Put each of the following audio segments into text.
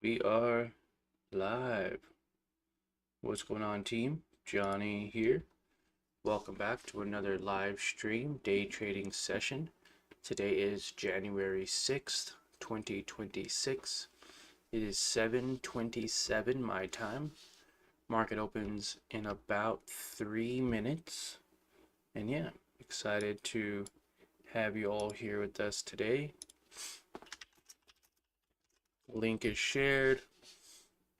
We are live. What's going on, team? Johnny here. Welcome back to another live stream day trading session. Today is January 6th, 2026. It is 7:27 my time. Market opens in about 3 minutes. And yeah, excited to have you all here with us today. Link is shared.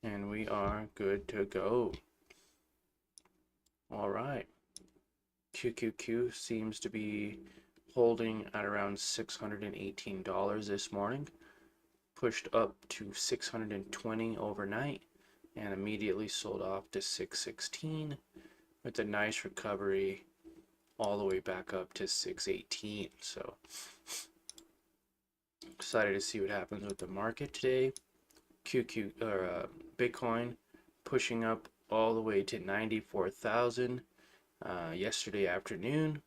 And we are good to go. All right. QQQ seems to be holding at around $618 this morning. Pushed up to 620 overnight and immediately sold off to 616 with a nice recovery all the way back up to 618. So excited to see what happens with the market today. Bitcoin pushing up all the way to 94,000 yesterday afternoon,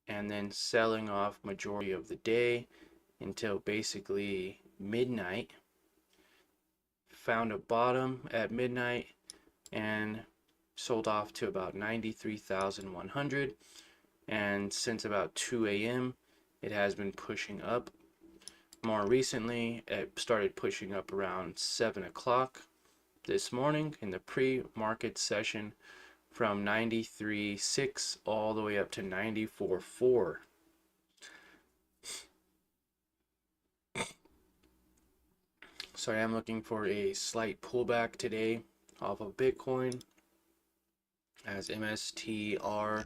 and then selling off majority of the day until basically midnight. Found a bottom at midnight and sold off to about 93,100, and since about 2 a.m. it has been pushing up. More recently, it started pushing up around 7 o'clock this morning in the pre-market session from 93.6 all the way up to 94.4. So I am looking for a slight pullback today off of Bitcoin, as MSTR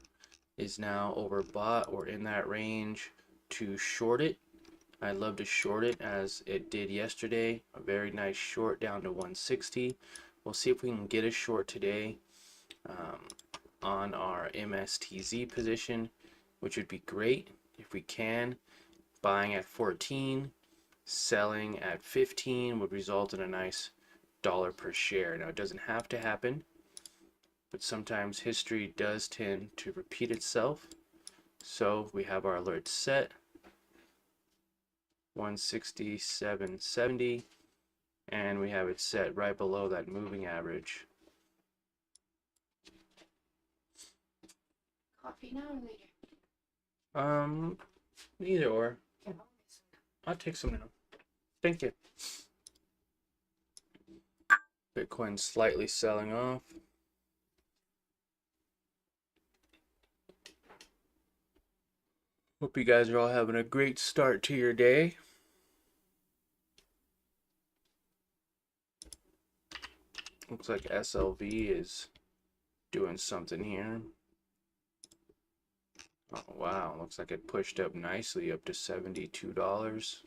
is now overbought or in that range to short it. I'd love to short it as it did yesterday. A very nice short down to 160. We'll see if we can get a short today on our MSTZ position, which would be great if we can. Buying at 14, selling at 15 would result in a nice dollar per share. Now, it doesn't have to happen, but sometimes history does tend to repeat itself. So we have our alerts set. 167.70, and we have it set right below that moving average. Coffee now or later? Either or. I'll take some now. Thank you. Bitcoin slightly selling off. Hope you guys are all having a great start to your day. Looks like SLV is doing something here. Oh wow, looks like it pushed up nicely up to $72.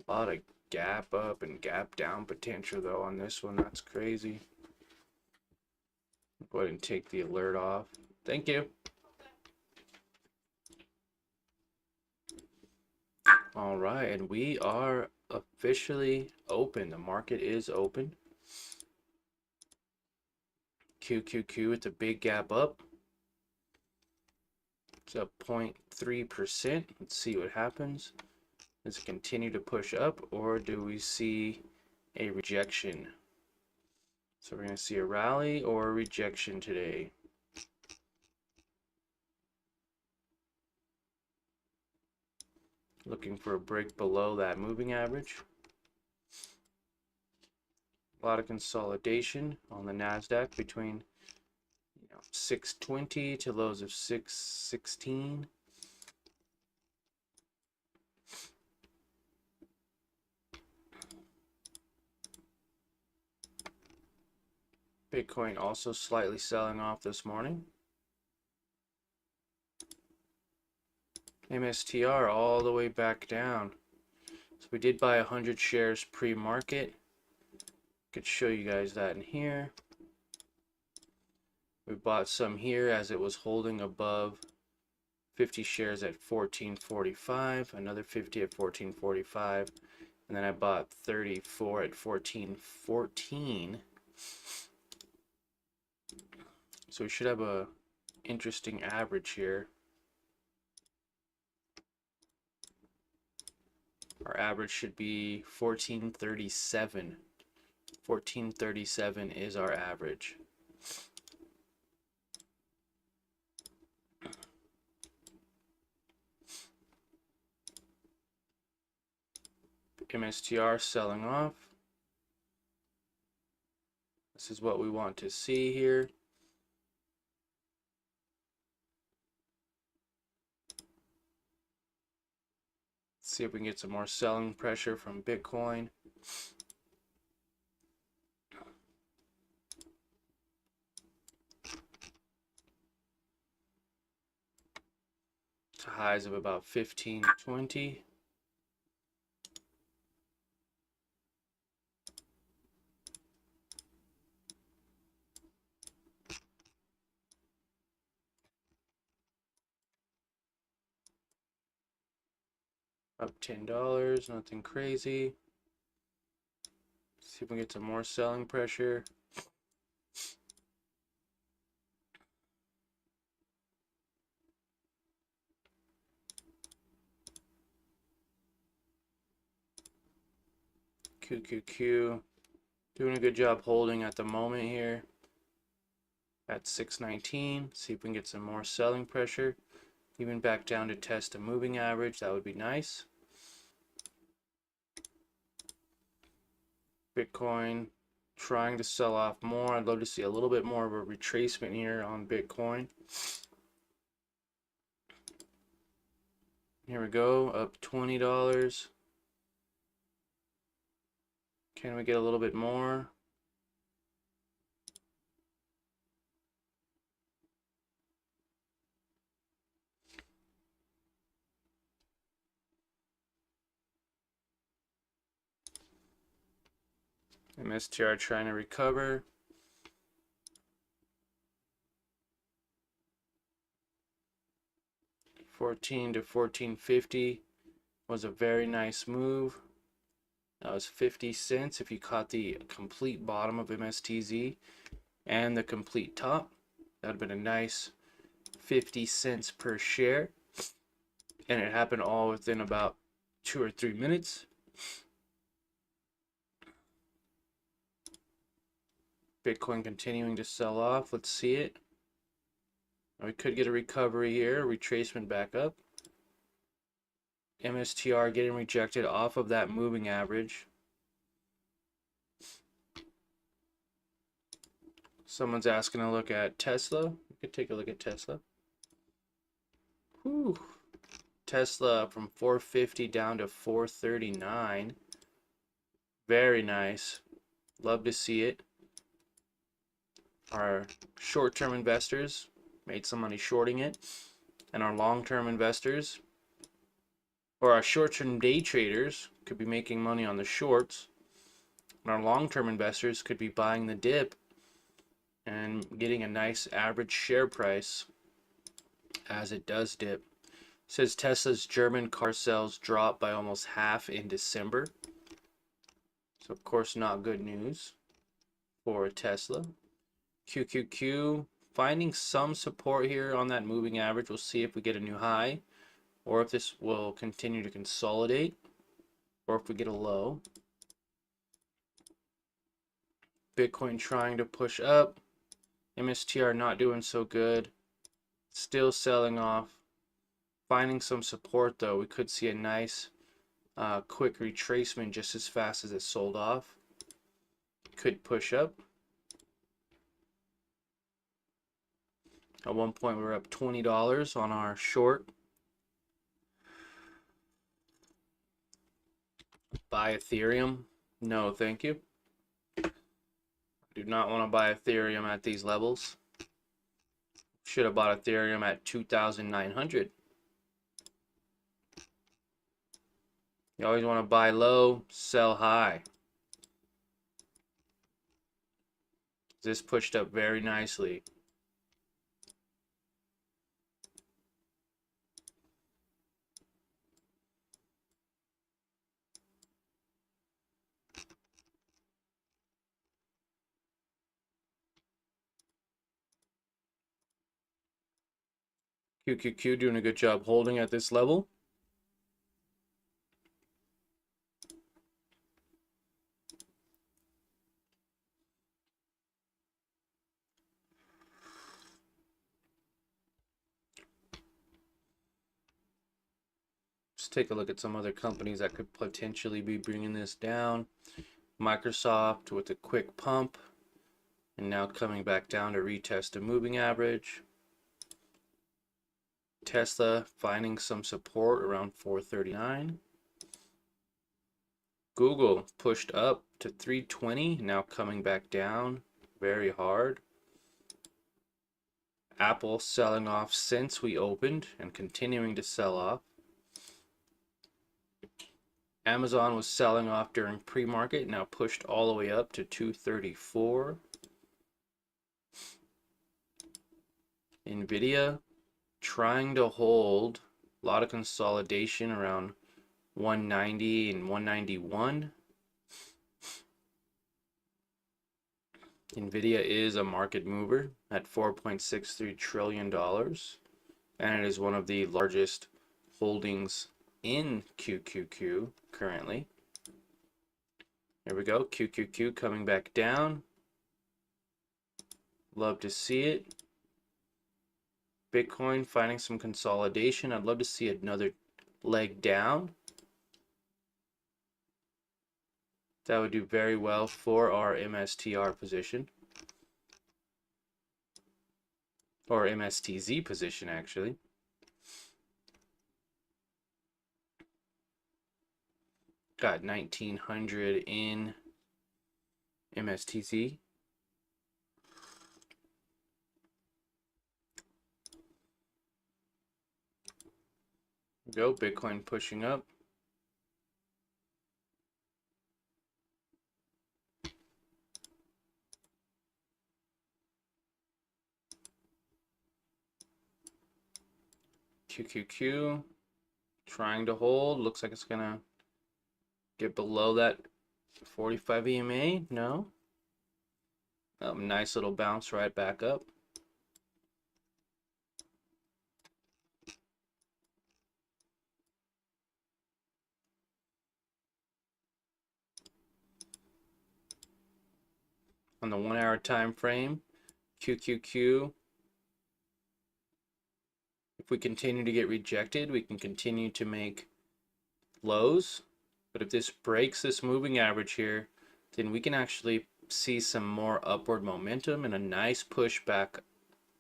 A lot of gap up and gap down potential though on this one. That's crazy. Go ahead and take the alert off. Thank you. All right, and we are officially open. The market is open. QQQ with a big gap up. It's up 0.3%. Let's see what happens. Does it continue to push up, or do we see a rejection? So we're going to see a rally or a rejection today. Looking for a break below that moving average. A lot of consolidation on the NASDAQ between 620 to lows of 616. Bitcoin also slightly selling off this morning. MSTR all the way back down. So we did buy 100 shares pre-market. Could show you guys that in here. We bought some here as it was holding above 50 shares at 14.45, another 50 at 14.45, and then I bought 34 at 14.14. So we should have a interesting average here. Our average should be 1437. 1437 is our average. MSTR selling off. This is what we want to see here. Let's see if we can get some more selling pressure from Bitcoin. To highs of about 1520. Up $10, nothing crazy. See if we can get some more selling pressure. QQQ doing a good job holding at the moment here at 619. See if we can get some more selling pressure. Even back down to test a moving average, that would be nice. Bitcoin trying to sell off more. I'd love to see a little bit more of a retracement here on Bitcoin. Here we go, up $20. Can we get a little bit more? MSTR trying to recover. $14 to $14.50 was a very nice move. That was 50 cents if you caught the complete bottom of MSTZ and the complete top. That would have been a nice 50 cents per share. And it happened all within about 2 or 3 minutes. Bitcoin continuing to sell off. Let's see it. We could get a recovery here, a retracement back up. MSTR getting rejected off of that moving average. Someone's asking to look at Tesla. We could take a look at Tesla. Whew. Tesla from 450 down to 439. Very nice. Love to see it. Our short-term investors made some money shorting it, and our long-term investors, or our short-term day traders, could be making money on the shorts, and our long-term investors could be buying the dip and getting a nice average share price as it does dip. It says Tesla's German car sales dropped by almost half in December. So of course not good news for Tesla. QQQ finding some support here on that moving average. We'll see if we get a new high or if this will continue to consolidate or if we get a low. Bitcoin trying to push up. MSTR not doing so good. Still selling off. Finding some support though. We could see a nice quick retracement just as fast as it sold off. Could push up. At one point we were up $20 on our short. Buy Ethereum? No, thank you. I do not want to buy Ethereum at these levels. Should have bought Ethereum at 2,900. You always want to buy low, sell high. This pushed up very nicely. QQQ doing a good job holding at this level. take a look at some other companies that could potentially be bringing this down. Microsoft with a quick pump and now coming back down to retest a moving average. Tesla finding some support around 439. Google pushed up to 320, now coming back down very hard. Apple selling off since we opened and continuing to sell off. Amazon was selling off during pre-market, now pushed all the way up to 234. Nvidia trying to hold, a lot of consolidation around 190 and 191. Nvidia is a market mover at $4.63 trillion, and it is one of the largest holdings in QQQ currently. There we go, QQQ coming back down. Love to see it. Bitcoin finding some consolidation. I'd love to see another leg down. That would do very well for our MSTR position. Or MSTZ position, actually. Got 1900 in MSTZ. Go, Bitcoin pushing up. QQQ trying to hold. Looks like it's gonna get below that 45 EMA. No. Nice little bounce right back up. On the 1 hour time frame, QQQ, if we continue to get rejected, we can continue to make lows. But if this breaks this moving average here, then we can actually see some more upward momentum and a nice push back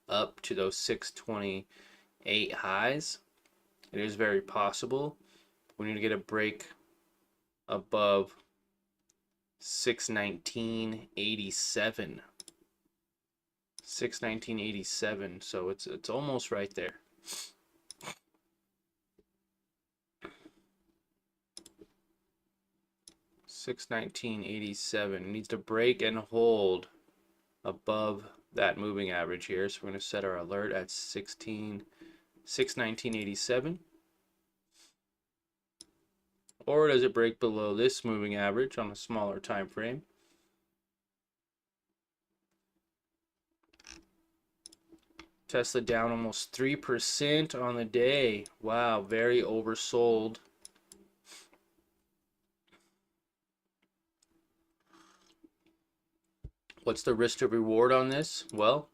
up to those 628 highs. It is very possible. We need to get a break above 619.87. 619.87, so it's almost right there. $619.87 needs to break and hold above that moving average here, so we're going to set our alert at 619.87. Or does it break below this moving average on a smaller time frame? Tesla down almost 3% on the day. Wow, very oversold. What's the risk to reward on this? Well,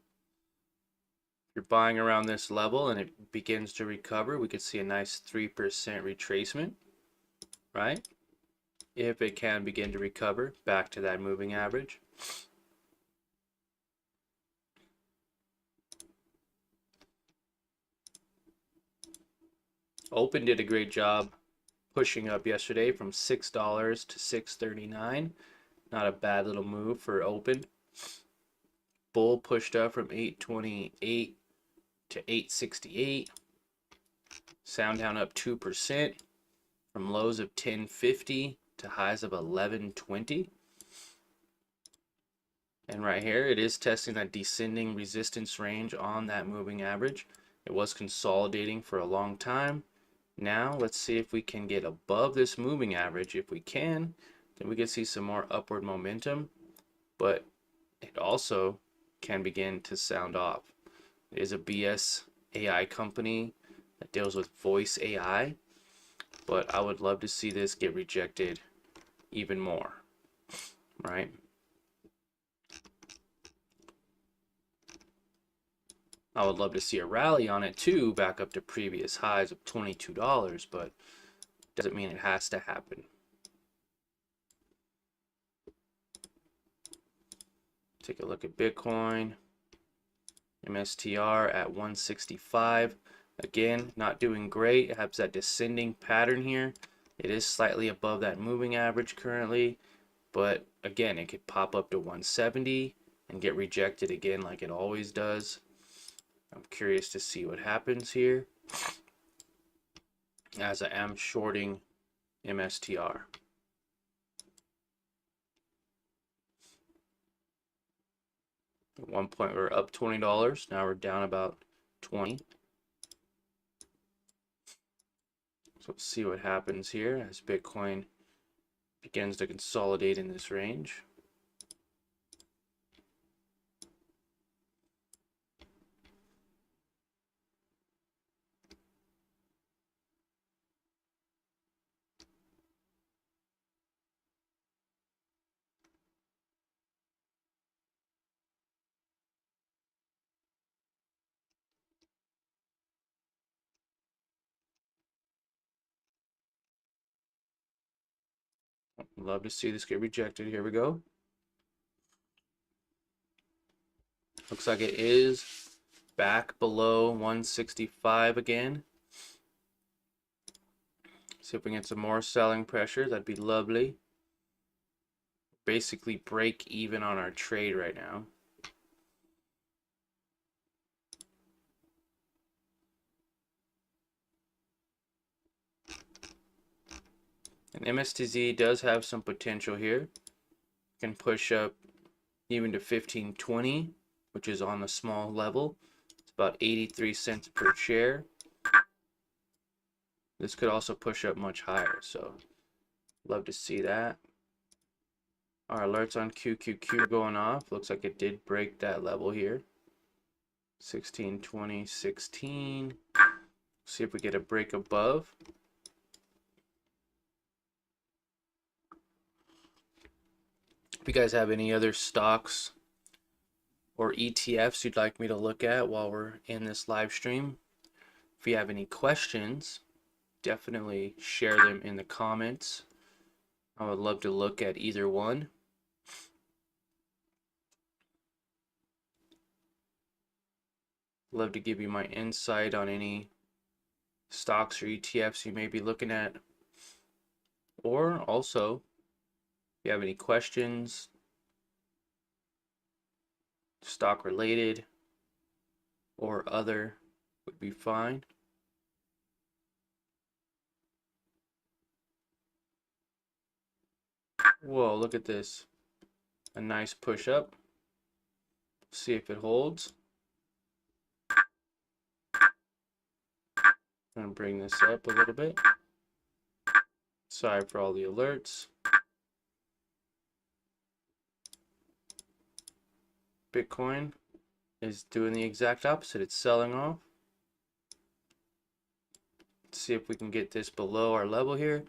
if you're buying around this level and it begins to recover, we could see a nice 3% retracement, right? If it can begin to recover back to that moving average. Open did a great job pushing up yesterday from $6 to $6.39. Not a bad little move for Open. Bull pushed up from $8.28 to $8.68. Soundhound up 2% from lows of $10.50 to highs of $11.20. And right here it is testing that descending resistance range on that moving average. It was consolidating for a long time. Now let's see if we can get above this moving average. If we can, then we can see some more upward momentum, but it also can begin to sound off. It is a BS AI company that deals with voice AI, but I would love to see this get rejected even more, right? I would love to see a rally on it too, back up to previous highs of $22, but doesn't mean it has to happen. Take a look at Bitcoin. MSTR at 165. Again, not doing great. It has that descending pattern here. It is slightly above that moving average currently, but again, it could pop up to 170 and get rejected again like it always does. I'm curious to see what happens here, as I am shorting MSTR. At one point we were up $20. Now we're down about 20. So let's see what happens here as Bitcoin begins to consolidate in this range. Love to see this get rejected. Here we go. Looks like it is back below 165 again. See if we can get some more selling pressure. That'd be lovely. Basically break even on our trade right now. And MSTZ does have some potential here. Can push up even to 1520, which is on the small level. It's about 83 cents per share. This could also push up much higher, so love to see that. Our alerts on QQQ going off. Looks like it did break that level here. 16, 20, 16. See if we get a break above. If you guys have any other stocks or ETFs you'd like me to look at while we're in this live stream, if you have any questions, definitely share them in the comments. I would love to look at either one. Love to give you my insight on any stocks or ETFs you may be looking at. Or also, if you have any questions, stock related or other, would be fine. Whoa, look at this. A nice push up. See if it holds. I'm going to bring this up a little bit. Sorry for all the alerts. Bitcoin is doing the exact opposite. It's selling off. Let's see if we can get this below our level here.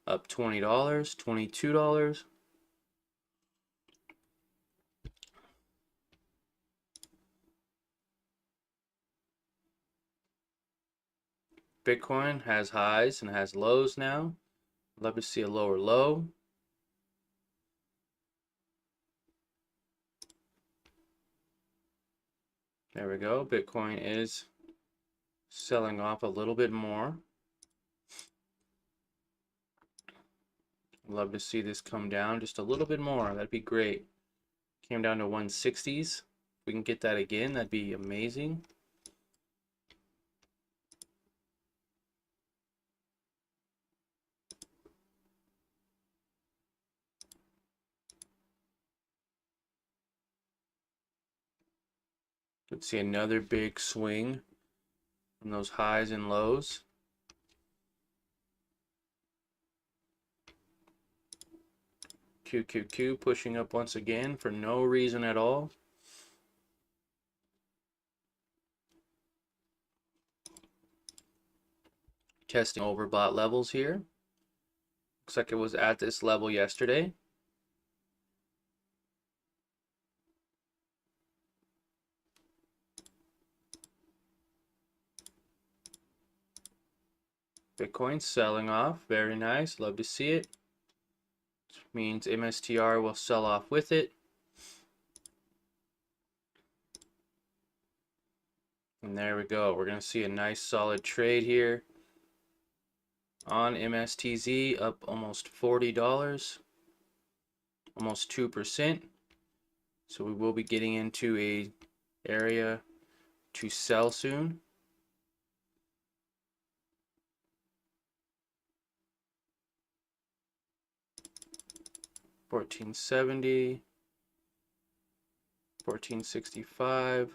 Up $20, $22. Bitcoin has highs and has lows now. Love to see a lower low. There we go. Bitcoin is selling off a little bit more. Love to see this come down just a little bit more. That'd be great. Came down to 160s. If we can get that again, that'd be amazing. Let's see another big swing from those highs and lows. QQQ pushing up once again for no reason at all. Testing overbought levels here. Looks like it was at this level yesterday. Bitcoin selling off. Very nice. Love to see it. Which means MSTR will sell off with it. And there we go. We're going to see a nice solid trade here on MSTZ, up almost $40, almost 2%. So we will be getting into a area to sell soon. $14.70, $14.65.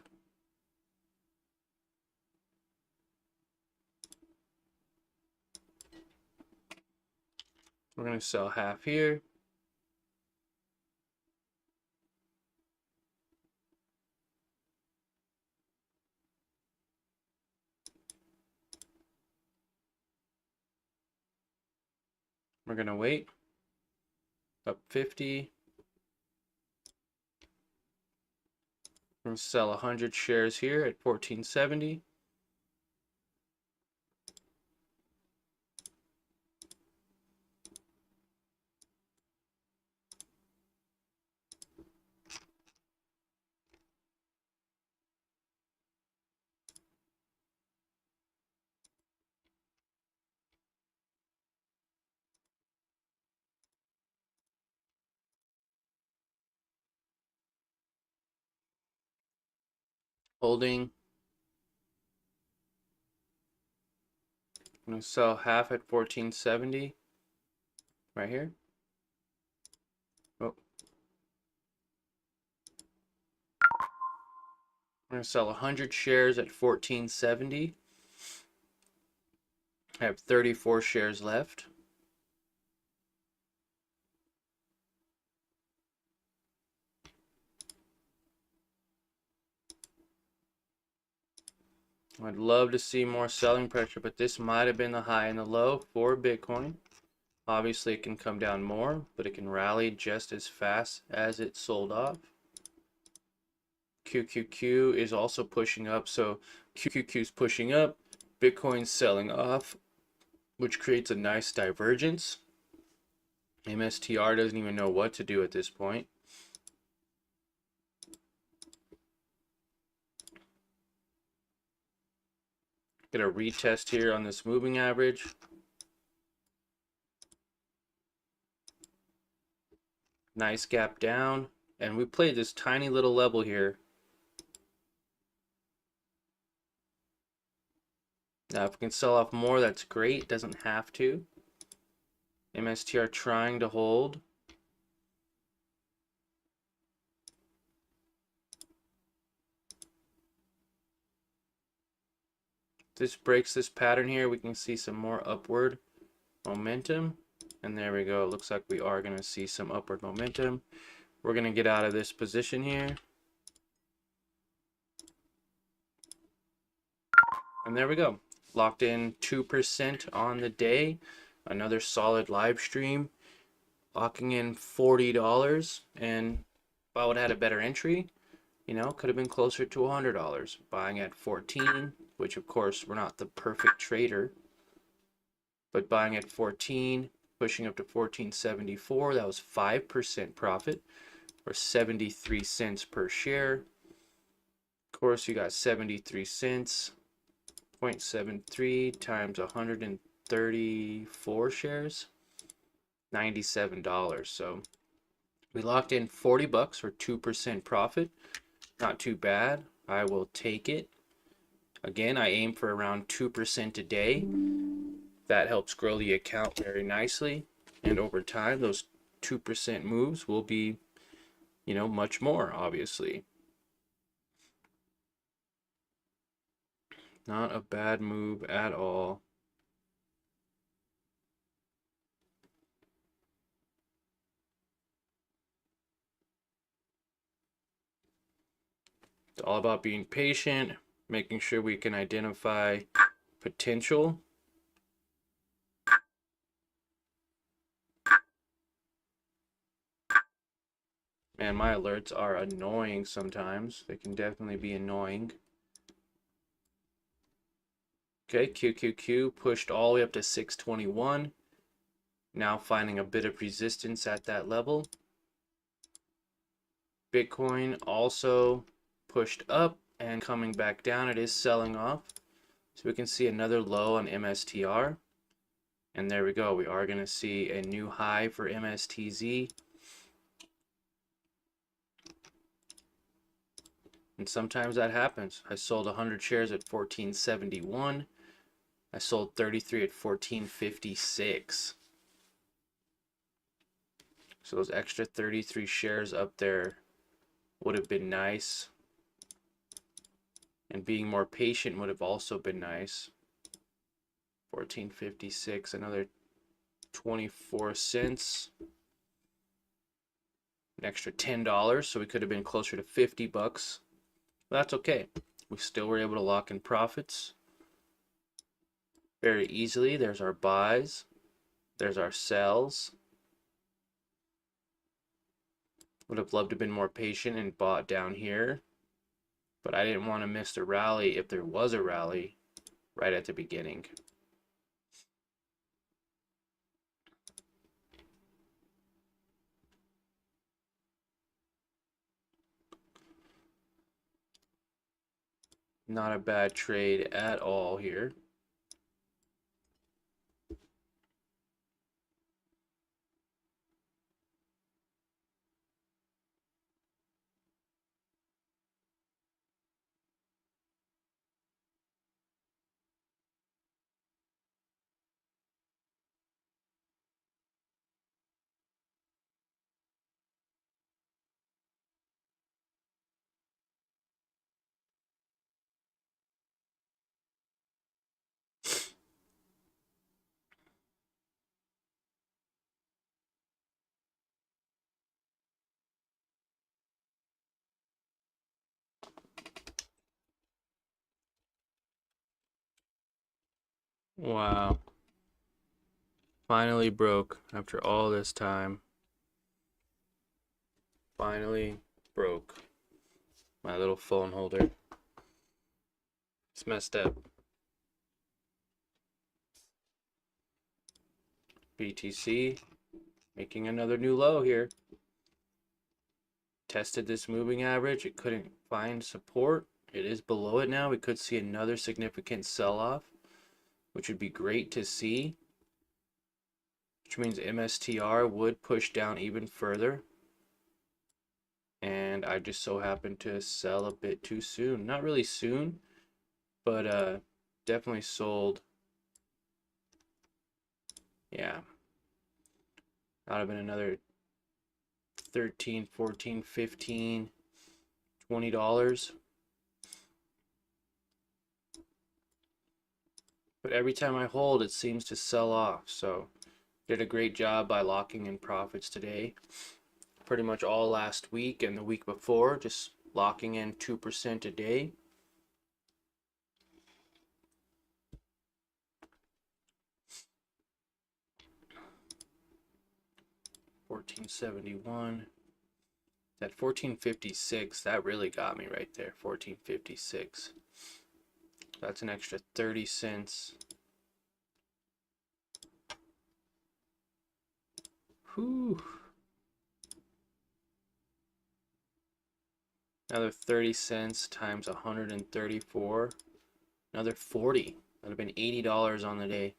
We're going to sell half here. We're going to wait. Up 50. We're going to sell 100 shares here at $14.70. Holding. I'm going to sell half at $14.70 right here. Oh. I'm going to sell 100 shares at $14.70. I have 34 shares left. I'd love to see more selling pressure, but this might have been the high and the low for Bitcoin. Obviously, it can come down more, but it can rally just as fast as it sold off. QQQ is also pushing up, so QQQ is pushing up, Bitcoin's selling off, which creates a nice divergence. MSTR doesn't even know what to do at this point. Get a retest here on this moving average. Nice gap down, and we played this tiny little level here. Now if we can sell off more, that's great. Doesn't have to. MSTR trying to hold. If this breaks this pattern here, we can see some more upward momentum. And there we go. It looks like we are going to see some upward momentum. We're going to get out of this position here. And there we go. Locked in 2% on the day. Another solid live stream. Locking in $40. And if I would have had a better entry, you know, could have been closer to $100. Buying at 14, which of course we're not the perfect trader. But buying at 14, pushing up to 14.74, that was 5% profit, or 73 cents per share. Of course, you got 73 cents, 0.73 times 134 shares, $97. So we locked in 40 bucks or 2% profit. Not too bad. I will take it. Again, I aim for around 2% a day. That helps grow the account very nicely, and over time those 2% moves will be, you know, much more, obviously. Not a bad move at all. It's all about being patient, making sure we can identify potential. Man, my alerts are annoying sometimes. They can definitely be annoying. Okay, QQQ pushed all the way up to 621. Now finding a bit of resistance at that level. Bitcoin also pushed up and coming back down. It is selling off. So we can see another low on MSTR. And there we go. We are going to see a new high for MSTZ. And sometimes that happens. I sold 100 shares at 1471. I sold 33 at 1456. So those extra 33 shares up there would have been nice. And being more patient would have also been nice. 1456, another 24 cents. An extra $10, so we could have been closer to 50 bucks. But that's okay. We still were able to lock in profits very easily. There's our buys. There's our sells. Would have loved to have been more patient and bought down here. But I didn't want to miss the rally if there was a rally right at the beginning. Not a bad trade at all here. Wow. Finally broke after all this time. Finally broke. My little phone holder. It's messed up. BTC making another new low here. Tested this moving average. It couldn't find support. It is below it now. We could see another significant sell-off, which would be great to see. Which means MSTR would push down even further. And I just so happened to sell a bit too soon. Not really soon, but definitely sold. Yeah. That would have been another 13, 14, 15, $20. But every time I hold, it seems to sell off. So did a great job by locking in profits today. Pretty much all last week and the week before, just locking in 2% a day. $14.71. That 14.56, that really got me right there. 14.56. That's an extra 30 cents. Whew. Another 30 cents times 134. Another 40. That would have been $80 on the day.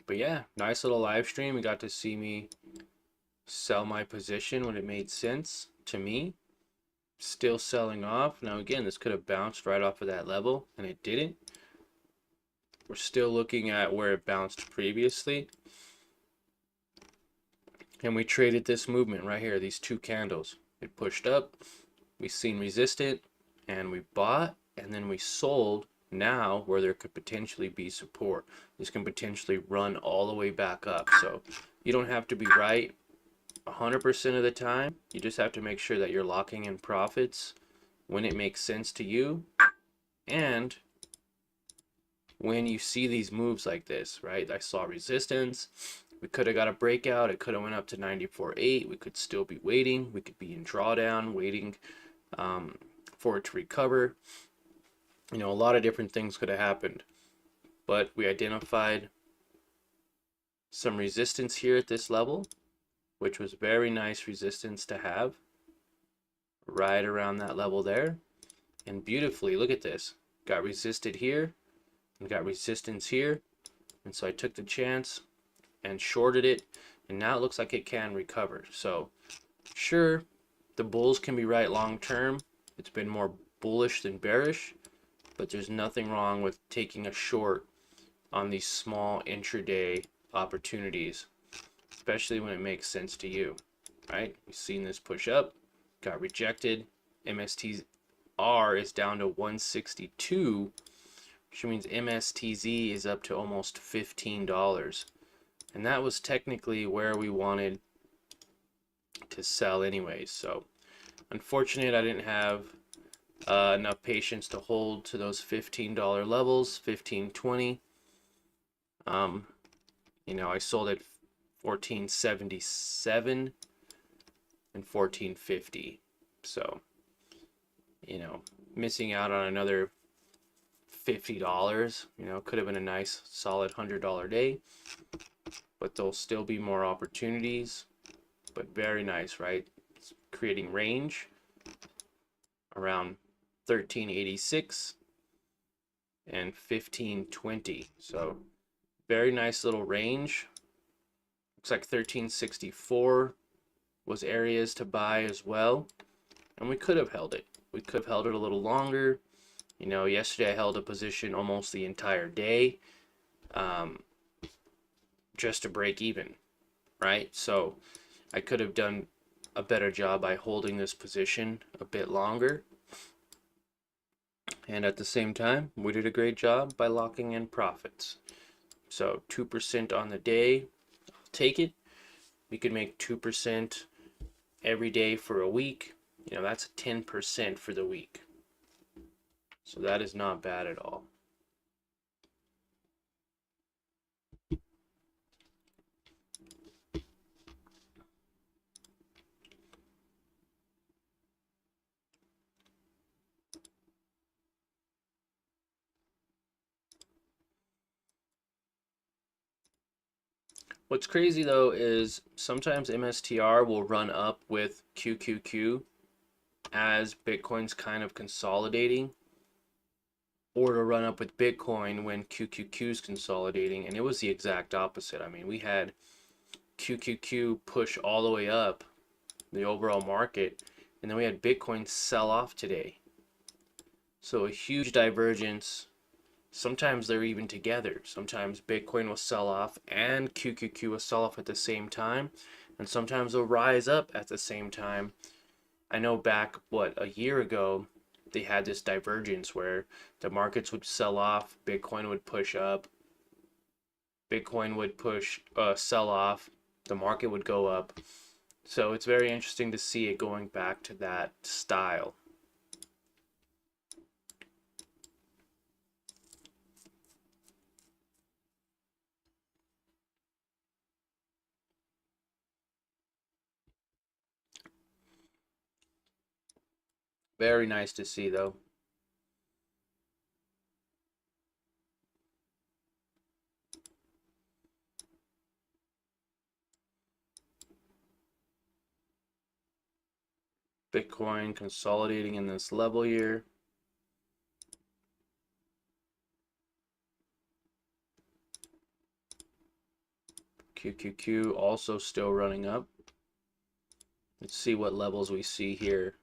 But yeah, nice little live stream. You got to see me sell my position when it made sense to me. Still selling off. Now again, this could have bounced right off of that level, and it didn't. We're still looking at where it bounced previously. And we traded this movement right here, these two candles. It pushed up, we seen resistance, and we bought, and then we sold now where there could potentially be support. This can potentially run all the way back up. So you don't have to be right 100% of the time. You just have to make sure that you're locking in profits when it makes sense to you, and when you see these moves like this, right? I saw resistance. We could have got a breakout. It could have went up to 94.8. We could still be waiting. We could be in drawdown, waiting for it to recover. You know, a lot of different things could have happened, but we identified some resistance here at this level, which was very nice resistance to have right around that level there. And beautifully, look at this, got resisted here and got resistance here, and so I took the chance and shorted it, and now it looks like it can recover. So sure, the bulls can be right long term. It's been more bullish than bearish, but there's nothing wrong with taking a short on these small intraday opportunities, especially when it makes sense to you, right? You've seen this push up, got rejected. MSTR is down to 162, which means MSTZ is up to almost $15. And that was technically where we wanted to sell anyways. So unfortunate I didn't have enough patience to hold to those $15 levels, 15.20. You know, I sold at 14.77 and 14.50. So, you know, missing out on another $50, you know, could have been a nice solid $100 day, but there'll still be more opportunities. But very nice, right? It's creating range around 1386 and 1520. So very nice little range. Looks like 1364 was areas to buy as well, and we could have held it. We could have held it a little longer. You know, yesterday I held a position almost the entire day, just to break even, right? So I could have done a better job by holding this position a bit longer. And at the same time, we did a great job by locking in profits. So 2% on the day, I'll take it. We could make 2% every day for a week. You know, that's 10% for the week. So that is not bad at all. What's crazy though is sometimes MSTR will run up with QQQ as Bitcoin's kind of consolidating, or to run up with Bitcoin when QQQ is consolidating, and it was the exact opposite. I mean, we had QQQ push all the way up the overall market, and then we had Bitcoin sell off today. So a huge divergence. Sometimes they're even together. Sometimes Bitcoin will sell off and QQQ will sell off at the same time, and sometimes they'll rise up at the same time. I know back, a year ago, they had this divergence where the markets would sell off, Bitcoin would push up, Bitcoin would sell off, the market would go up. So it's very interesting to see it going back to that style. Very nice to see though. Bitcoin consolidating in this level here. QQQ also still running up. Let's see what levels we see here.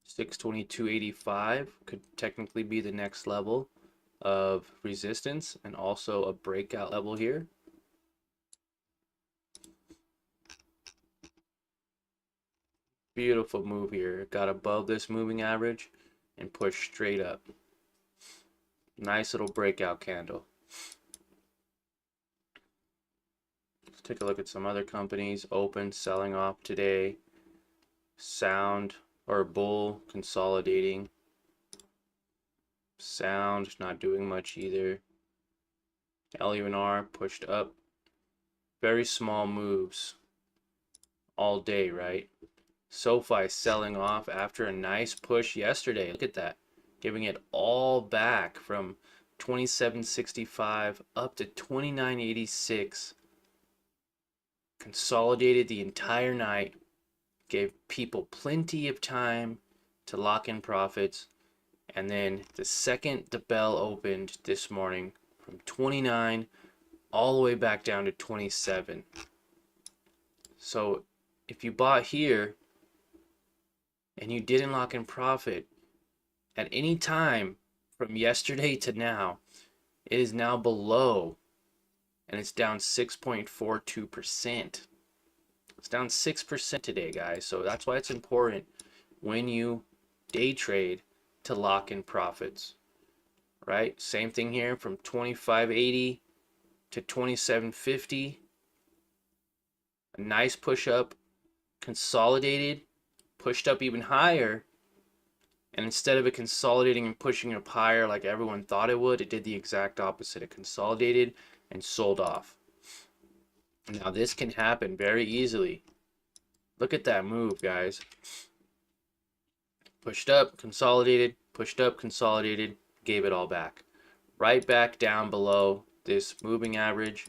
622.85 could technically be the next level of resistance, and also a breakout level here. Beautiful move here. Got above this moving average and pushed straight up. Nice little breakout candle. Let's take a look at some other companies. Open selling off today. Sound or Bull consolidating. Sound not doing much either. LUNR pushed up. Very small moves all day, right? SoFi selling off after a nice push yesterday. Look at that. Giving it all back from 27.65 up to 29.86. Consolidated the entire night. Gave people plenty of time to lock in profits. And then the second the bell opened this morning, from 29 all the way back down to 27. So if you bought here and you didn't lock in profit at any time from yesterday to now, it is now below, and it's down 6.42%. It's down 6% today, guys. So that's why it's important when you day trade to lock in profits, right? Same thing here from 25.80 to 27.50. A nice push up, consolidated, pushed up even higher, and instead of it consolidating and pushing up higher like everyone thought it would, it did the exact opposite. It consolidated and sold off. Now this can happen very easily. Look at that move, guys. Pushed up, consolidated, gave it all back. Right back down below this moving average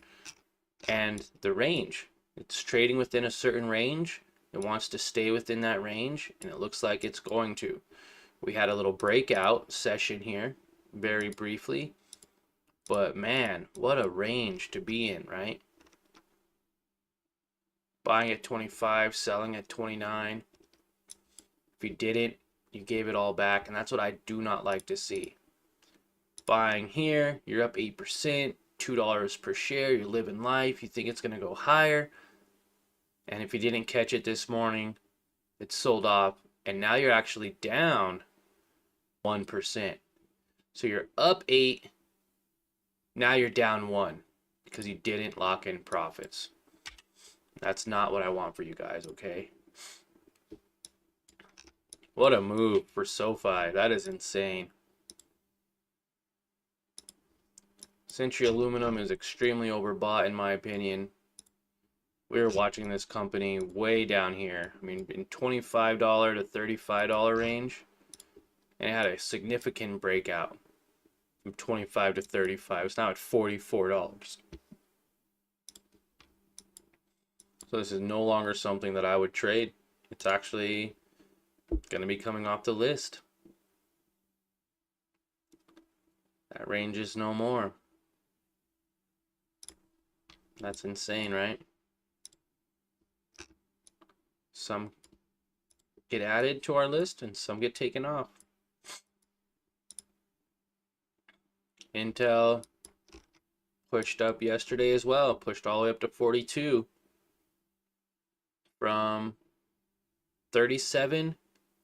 and the range. It's trading within a certain range. It wants to stay within that range, and it looks like it's going to. We had a little breakout session here, very briefly. But man, what a range to be in, right? Buying at 25, selling at 29. If you didn't, you gave it all back, and that's what I do not like to see. Buying here, you're up 8%, $2 per share, you're living life, you think it's going to go higher. And if you didn't catch it this morning, it's sold off, and now you're actually down 1%. So you're up 8, now you're down 1 because you didn't lock in profits. That's not what I want for you guys, okay? What a move for SoFi. That is insane. Century Aluminum is extremely overbought in my opinion. We were watching this company way down here. I mean, in $25 to $35 range. And it had a significant breakout from 25 to 35. It's now at $44. So this is no longer something that I would trade. It's actually going to be coming off the list. That range is no more. That's insane, right? Some get added to our list and some get taken off. Intel pushed up yesterday as well. Pushed all the way up to 42. From 37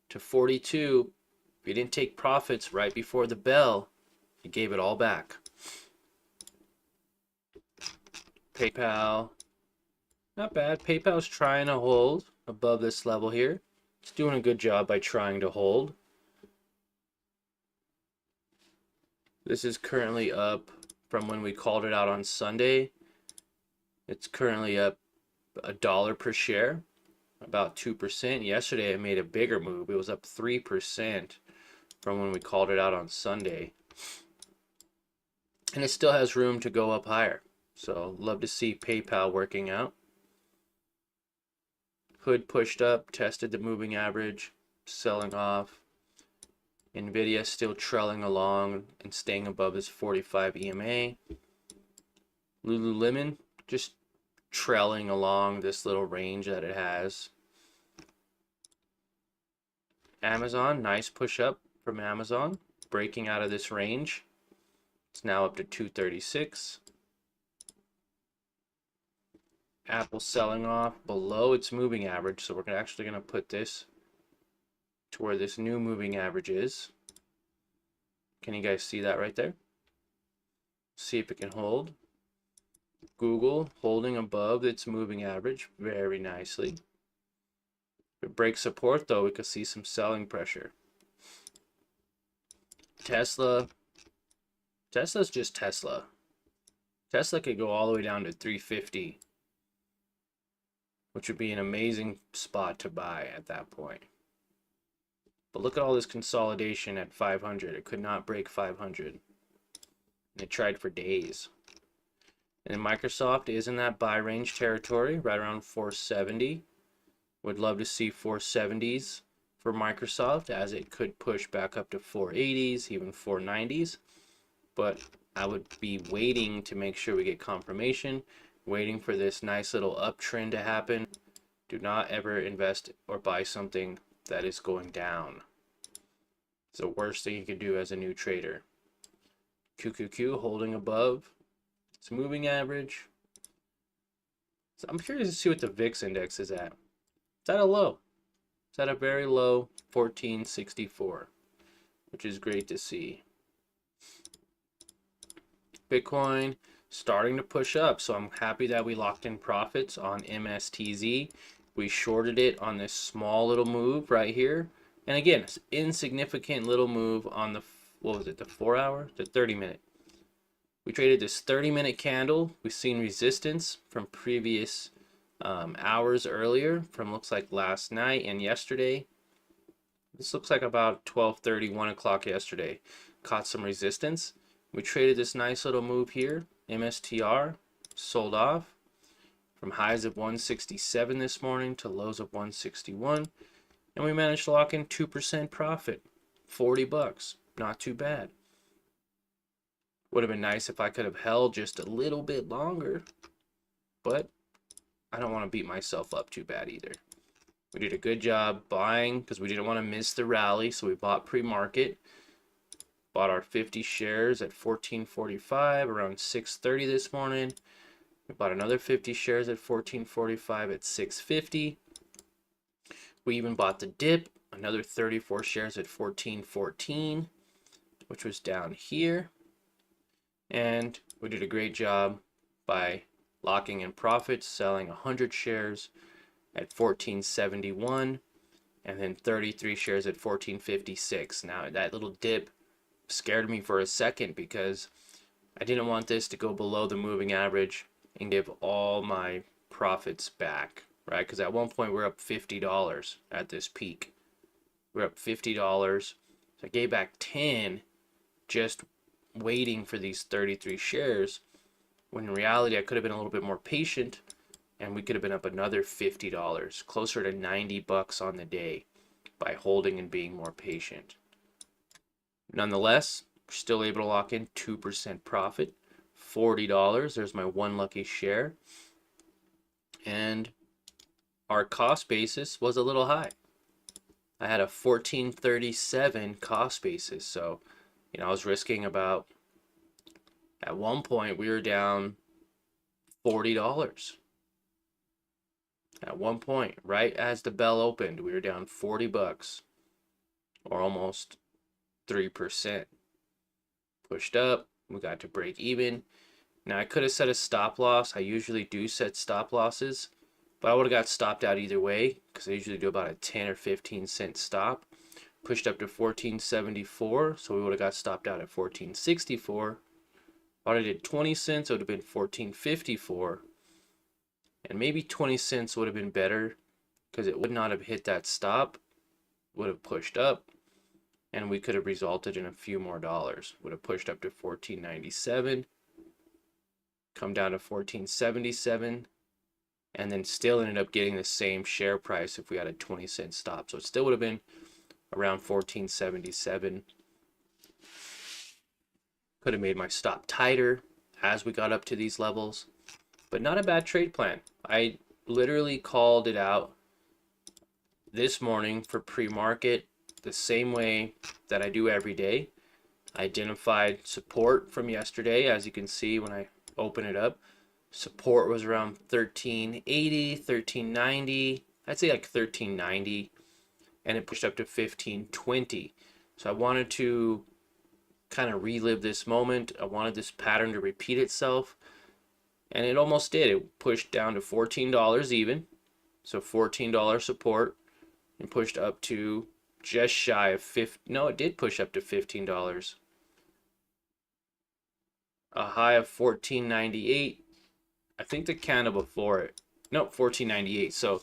to 42. If you didn't take profits right before the bell, you gave it all back. PayPal, not bad. PayPal's trying to hold above this level here. It's doing a good job by trying to hold. This is currently up from when we called it out on Sunday. It's currently up $1 per share, about 2%. Yesterday it made a bigger move. It was up 3% from when we called it out on Sunday. And it still has room to go up higher. So love to see PayPal working out. Hood pushed up, tested the moving average, selling off. Nvidia still trailing along and staying above this 45 EMA. Lululemon just trailing along this little range that it has. Amazon, nice push up from Amazon, breaking out of this range. It's now up to 236. Apple selling off below its moving average, so we're actually going to put this to where this new moving average is. Can you guys see that right there? See if it can hold. Google holding above its moving average very nicely. If it breaks support though, we could see some selling pressure. Tesla's just Tesla. Tesla could go all the way down to 350. which would be an amazing spot to buy at that point. But look at all this consolidation at 500. It could not break 500. And it tried for days. And then Microsoft is in that buy range territory, right around 470. Would love to see 470s for Microsoft, as it could push back up to 480s, even 490s. But I would be waiting to make sure we get confirmation, waiting for this nice little uptrend to happen. Do not ever invest or buy something that is going down. It's the worst thing you could do as a new trader. QQQ holding above its moving average. So I'm curious to see what the VIX index is at. It's at a low. It's at a very low 1464, which is great to see. Bitcoin starting to push up, so I'm happy that we locked in profits on MSTZ. We shorted it on this small little move right here. And again, it's insignificant little move on the, what was it, the 4 hour? The 30-minute. We traded this 30-minute candle. We've seen resistance from previous hours earlier, from looks like last night and yesterday. This looks like about 12:30, 1 o'clock yesterday. Caught some resistance. We traded this nice little move here. MSTR sold off from highs of 167 this morning to lows of 161. And we managed to lock in 2% profit. 40 bucks. Not too bad. Would have been nice if I could have held just a little bit longer, but I don't want to beat myself up too bad either. We did a good job buying because we didn't want to miss the rally, so we bought pre-market. Bought our 50 shares at 14.45 around 6:30 this morning. We bought another 50 shares at 14.45 at 6:50. We even bought the dip, another 34 shares at 14.14, which was down here. And we did a great job by locking in profits, selling 100 shares at 14.71, and then 33 shares at 14.56. Now that little dip scared me for a second because I didn't want this to go below the moving average and give all my profits back, right? Because at one point we're up $50 at this peak. We're up $50. So I gave back 10 just waiting for these 33 shares, when in reality I could have been a little bit more patient and we could have been up another $50, closer to 90 bucks on the day, by holding and being more patient. Nonetheless, we're still able to lock in 2% profit, $40. There's my one lucky share. And our cost basis was a little high. I had a 14.37 cost basis, so I was risking about, at one point we were down $40. At one point, right as the bell opened, we were down 40 bucks, or almost 3%. Pushed up, we got to break even. Now I could have set a stop loss. I usually do set stop losses, but I would have got stopped out either way because I usually do about a 10 or 15 cent stop. Pushed up to 14.74, so we would have got stopped out at 14.64. If I did 20 cents, it would have been 14.54. And maybe 20 cents would have been better because it would not have hit that stop, would have pushed up, and we could have resulted in a few more dollars. Would have pushed up to 14.97, come down to 14.77, and then still ended up getting the same share price if we had a 20-cent stop. So it still would have been around 14.77. Could have made my stop tighter as we got up to these levels, but not a bad trade plan. I literally called it out this morning for pre-market the same way that I do every day. I identified support from yesterday, as you can see when I open it up. Support was around 1380, 1390. I'd say like 1390, and it pushed up to 1520. So I wanted to kind of relive this moment. I wanted this pattern to repeat itself, and it almost did. It pushed down to $14 even, so $14 support, and pushed up to just shy of no, it did push up to $15. A high of $14.98. I think the candle before it Nope, $14.98. So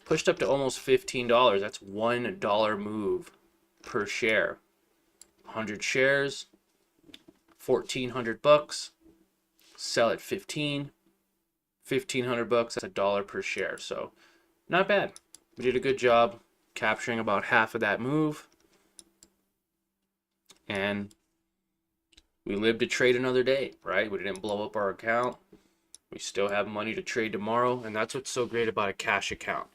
pushed up to almost $15. That's $1 move per share. 100 shares, 1,400 bucks. Sell at 1,500 bucks. That's $1 per share. So not bad. We did a good job capturing about half of that move, and we lived to trade another day, right? We didn't blow up our account. We still have money to trade tomorrow, and that's what's so great about a cash account.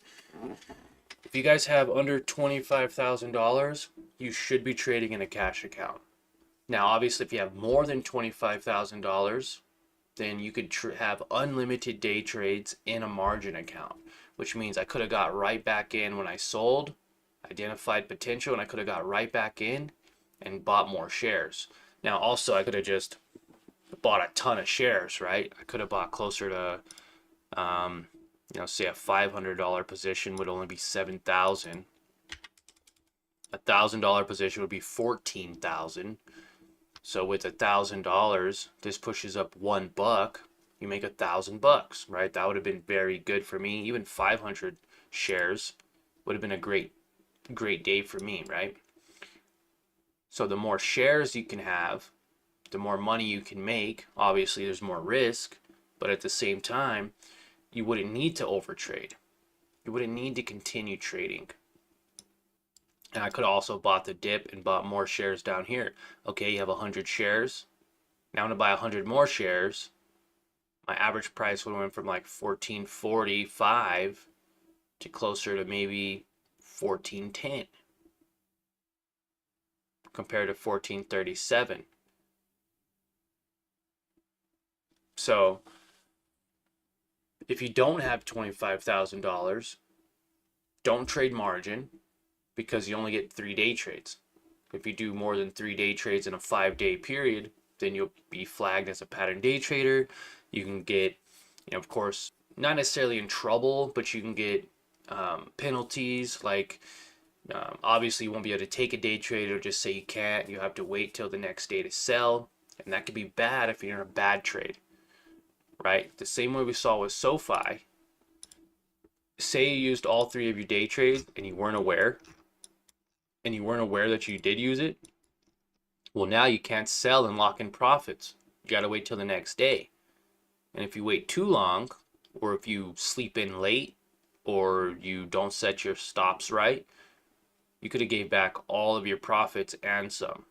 If you guys have under $25,000, you should be trading in a cash account. Now, obviously, if you have more than $25,000, then you could have unlimited day trades in a margin account, which means I could have got right back in when I sold, identified potential, and I could have got right back in and bought more shares. Now, also, I could have just bought a ton of shares, right? I could have bought closer to, say a $500 position would only be 7,000. $1,000 position would be 14,000. So with $1,000, this pushes up $1. You make $1,000, right? That would have been very good for me. Even 500 shares would have been a great day for me, right? So the more shares you can have, the more money you can make. Obviously, there's more risk, but at the same time, you wouldn't need to overtrade. You wouldn't need to continue trading. And I could have also bought the dip and bought more shares down here. Okay, you have 100 shares. Now I'm going to buy 100 more shares. My average price would have went from like $14.45 to closer to maybe $14.10 compared to $14.37. So if you don't have $25,000, don't trade margin, because you only get 3-day trades. If you do more than 3-day trades in a 5-day period, then you'll be flagged as a pattern day trader. You can get, of course, not necessarily in trouble, but you can get penalties. Like, obviously, you won't be able to take a day trade or just say you can't. You have to wait till the next day to sell. And that could be bad if you're in a bad trade, right? The same way we saw with SoFi. Say you used all 3 of your day trades and you weren't aware, that you did use it. Well, now you can't sell and lock in profits. You got to wait till the next day. And if you wait too long, or if you sleep in late, or you don't set your stops right, you could have gave back all of your profits and some.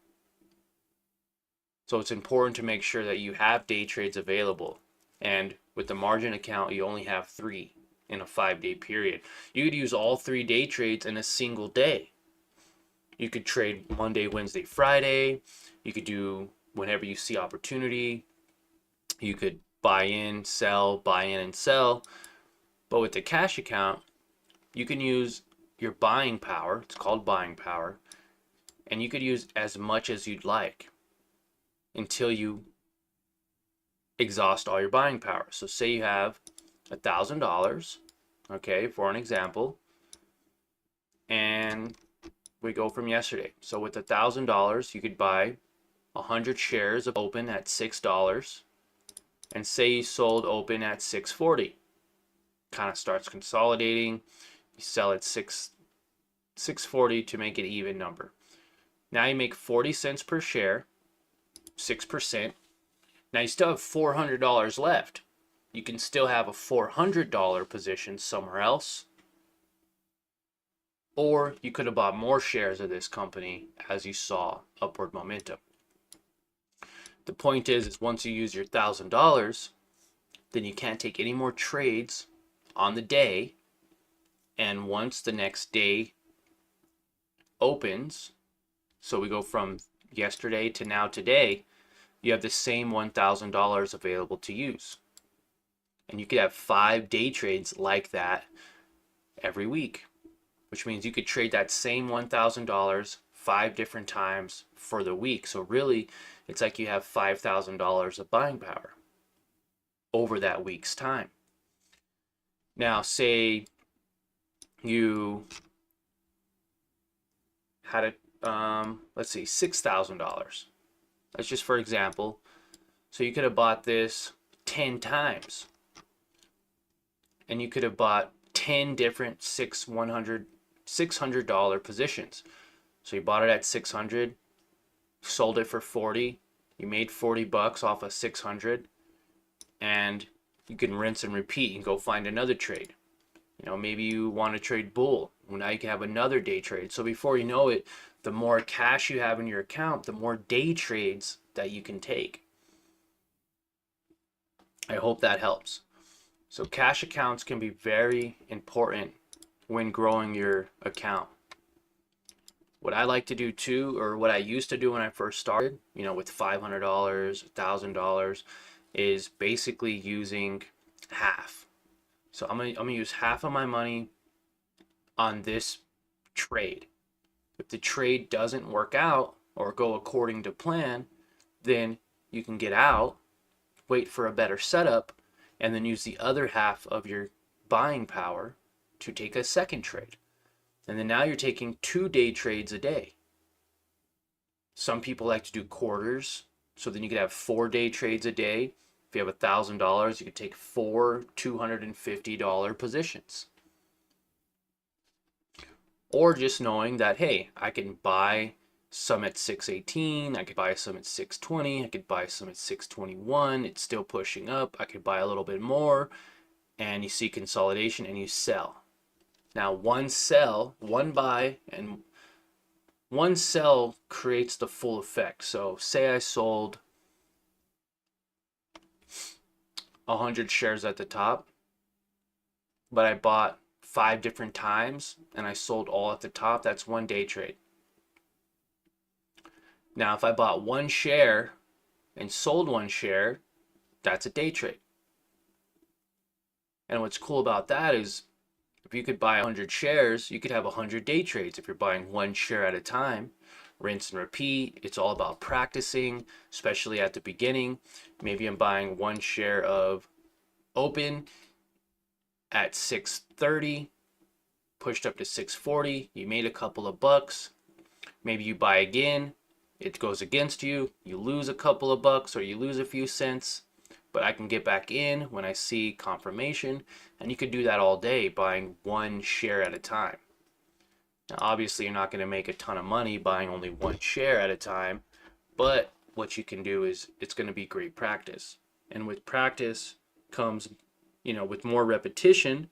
So it's important to make sure that you have day trades available. And with the margin account, you only have 3 in a 5-day period. You could use all 3 day trades in a single day. You could trade Monday, Wednesday, Friday. You could do whenever you see opportunity. You could buy in, sell, buy in and sell. But with the cash account, you can use your buying power. It's called buying power. And you could use as much as you'd like until you exhaust all your buying power. So say you have $1,000, okay, for an example, and we go from yesterday. So with $1,000, you could buy 100 shares of open at $6, and say you sold open at $6.40. Kind of starts consolidating. You sell at $6.40 to make it even number. Now you make 40 cents per share, 6%. Now you still have $400 left. You can still have a $400 position somewhere else. Or you could have bought more shares of this company as you saw upward momentum. The point is once you use your $1,000, then you can't take any more trades on the day. And once the next day opens, so we go from yesterday to now today, you have the same $1,000 available to use. And you could have 5 day trades like that every week, which means you could trade that same $1,000 5 different times for the week. So really, it's like you have $5,000 of buying power over that week's time. Now, say you had let's see, $6,000. That's just for example. So you could have bought this 10 times. and you could have bought 10 different $600 positions. So you bought it at 600, sold it for 40, you made 40 bucks off of 600, and you can rinse and repeat and go find another trade. Maybe you want to trade bull. Well, now you can have another day trade. So before you know it, the more cash you have in your account, the more day trades that you can take. I hope that helps. So cash accounts can be very important when growing your account. What I like to do too, or what I used to do when I first started, with $500, $1,000, is basically using half. So I'm gonna use half of my money on this trade. If the trade doesn't work out or go according to plan, then you can get out, wait for a better setup, and then use the other half of your buying power to take a second trade. And then now you're taking 2 day trades a day. Some people like to do quarters, so then you could have 4 day trades a day. If you have $1,000, you could take 4 $250 positions. Or just knowing that, hey, I can buy some at 618, I could buy some at 620, I could buy some at 621, it's still pushing up, I could buy a little bit more, and you see consolidation and you sell. Now one sell, one buy, and one sell creates the full effect. So say I sold 100 shares at the top, but I bought 5 different times and I sold all at the top, that's 1 day trade. Now if I bought 1 share and sold 1 share, that's a day trade. And what's cool about that is if you could buy 100 shares, you could have 100 day trades if you're buying 1 share at a time. Rinse and repeat. It's all about practicing, especially at the beginning. Maybe I'm buying 1 share of open at 630, pushed up to 640, you made a couple of bucks. Maybe you buy again, it goes against you, you lose a couple of bucks or you lose a few cents, but I can get back in when I see confirmation, and you could do that all day buying 1 share at a time. Now obviously you're not going to make a ton of money buying only 1 share at a time, but what you can do is it's going to be great practice. And with practice comes, with more repetition,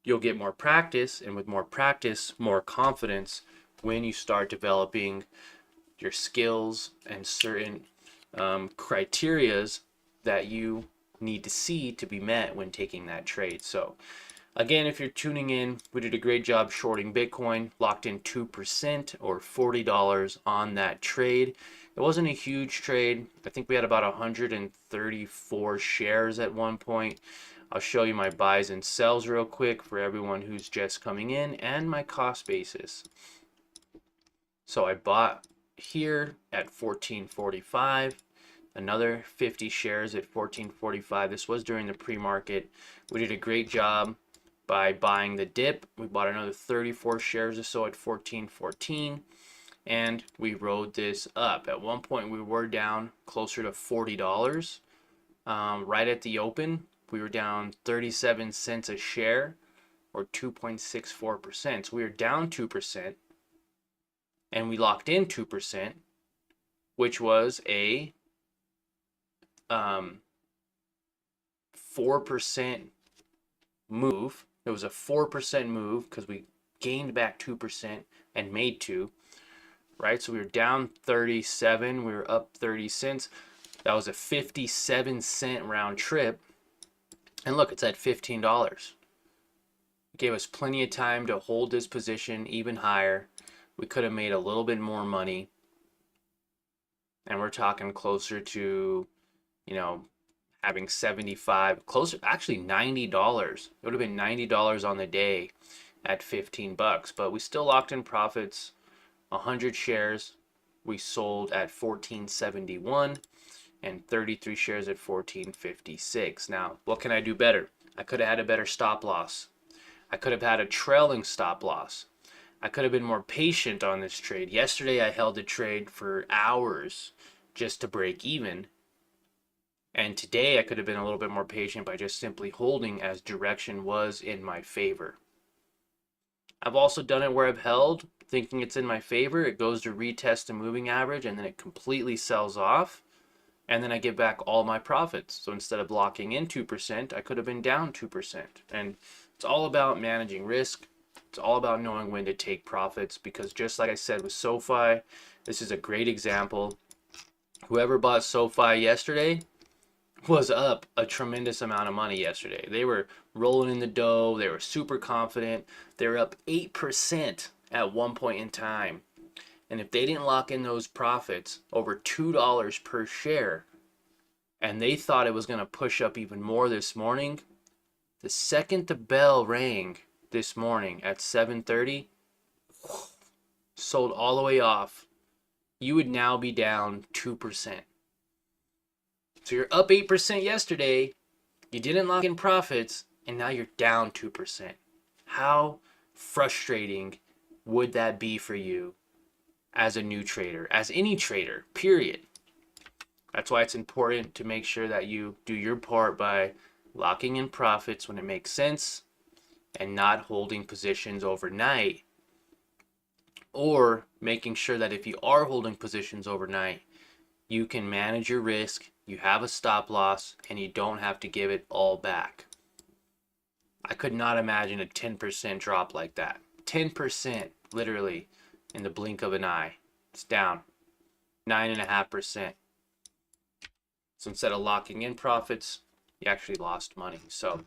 you'll get more practice, and with more practice, more confidence when you start developing your skills and certain criterias that you need to see to be met when taking that trade. So again, if you're tuning in, we did a great job shorting Bitcoin, locked in 2% or $40 on that trade. It wasn't a huge trade. I think we had about 134 shares at one point. I'll show you my buys and sells real quick for everyone who's just coming in, and my cost basis. So I bought here at 14.45, another 50 shares at 14.45. This was during the pre-market. We did a great job by buying the dip. We bought another 34 shares or so at 14.14, and we rode this up. At one point we were down closer to $40. Right at the open we were down 37 cents a share, or 2.64%. So we were down 2%, and we locked in 2%, which was a 4% move. It was a 4% move because we gained back 2% and made 2, right? So we were down 37, we were up 30 cents. That was a 57-cent round trip. And look, it's at $15. It gave us plenty of time to hold this position even higher. We could have made a little bit more money. And we're talking closer to, having 75, closer, actually $90. It would have been $90 on the day at 15 bucks, but we still locked in profits. 100 shares we sold at 14.71, and 33 shares at 14.56. Now, what can I do better? I could have had a better stop loss. I could have had a trailing stop loss. I could have been more patient on this trade. Yesterday I held the trade for hours just to break even. And today I could have been a little bit more patient by just simply holding as direction was in my favor. I've also done it where I've held thinking it's in my favor. It goes to retest the moving average and then it completely sells off. And then I get back all my profits. So instead of locking in 2%, I could have been down 2%. And it's all about managing risk. It's all about knowing when to take profits, because just like I said with SoFi, this is a great example. Whoever bought SoFi yesterday was up a tremendous amount of money yesterday. They were rolling in the dough. They were super confident. They were up 8% at one point in time. And if they didn't lock in those profits over $2 per share, and they thought it was going to push up even more this morning, the second the bell rang this morning at 7:30, sold all the way off, you would now be down 2%. So you're up 8% yesterday, you didn't lock in profits, and now you're down 2%. How frustrating would that be for you as a new trader, as any trader, period? That's why it's important to make sure that you do your part by locking in profits when it makes sense and not holding positions overnight, or making sure that if you are holding positions overnight, you can manage your risk, you have a stop loss, and you don't have to give it all back. I could not imagine a 10% drop like that. 10%, literally, in the blink of an eye. It's down 9.5%. So instead of locking in profits, you actually lost money. So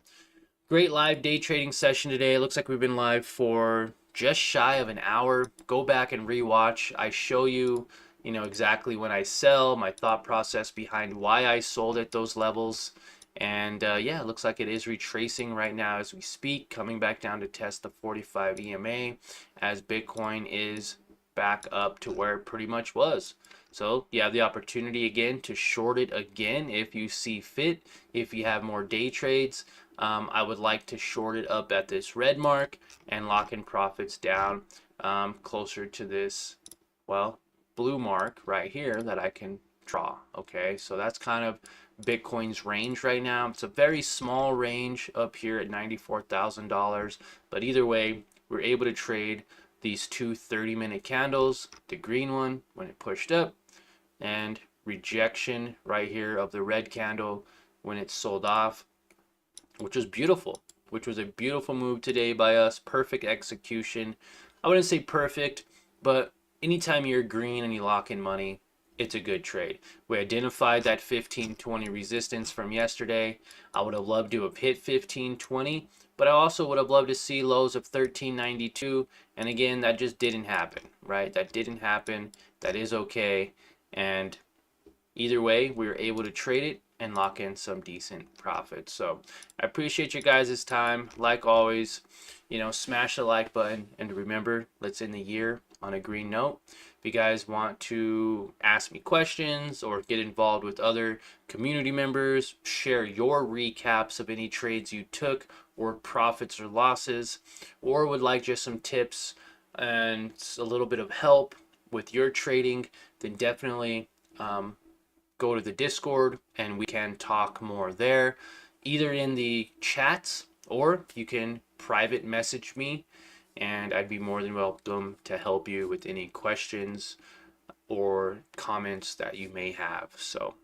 great live day trading session today. It looks like we've been live for just shy of an hour. Go back and rewatch. I show you, exactly when I sell, my thought process behind why I sold at those levels. And yeah, it looks like it is retracing right now as we speak, coming back down to test the 45 EMA as Bitcoin is back up to where it pretty much was. So you have the opportunity again to short it again if you see fit. If you have more day trades, I would like to short it up at this red mark and lock in profits down closer to this, well, blue mark right here that I can draw. Okay, so that's kind of Bitcoin's range right now. It's a very small range up here at $94,000, but either way, we're able to trade these two 30-minute candles, the green one when it pushed up, and rejection right here of the red candle when it sold off, which was beautiful, which was a beautiful move today by us. Perfect execution. I wouldn't say perfect, but anytime you're green and you lock in money, it's a good trade. We identified that 1520 resistance from yesterday. I would have loved to have hit 1520, but I also would have loved to see lows of 1392. And again, that just didn't happen, right? That didn't happen. That is okay. And either way, we were able to trade it and lock in some decent profits. So I appreciate you guys' time. Like always, smash the like button, and remember, let's end the year on a green note. If you guys want to ask me questions or get involved with other community members, share your recaps of any trades you took or profits or losses, or would like just some tips and a little bit of help with your trading, then definitely go to the Discord and we can talk more there, either in the chats or you can private message me, and I'd be more than welcome to help you with any questions or comments that you may have. So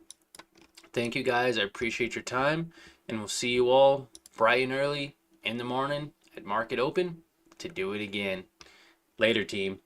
thank you guys. I appreciate your time, and we'll see you all bright and early in the morning at market open to do it again. Later, team.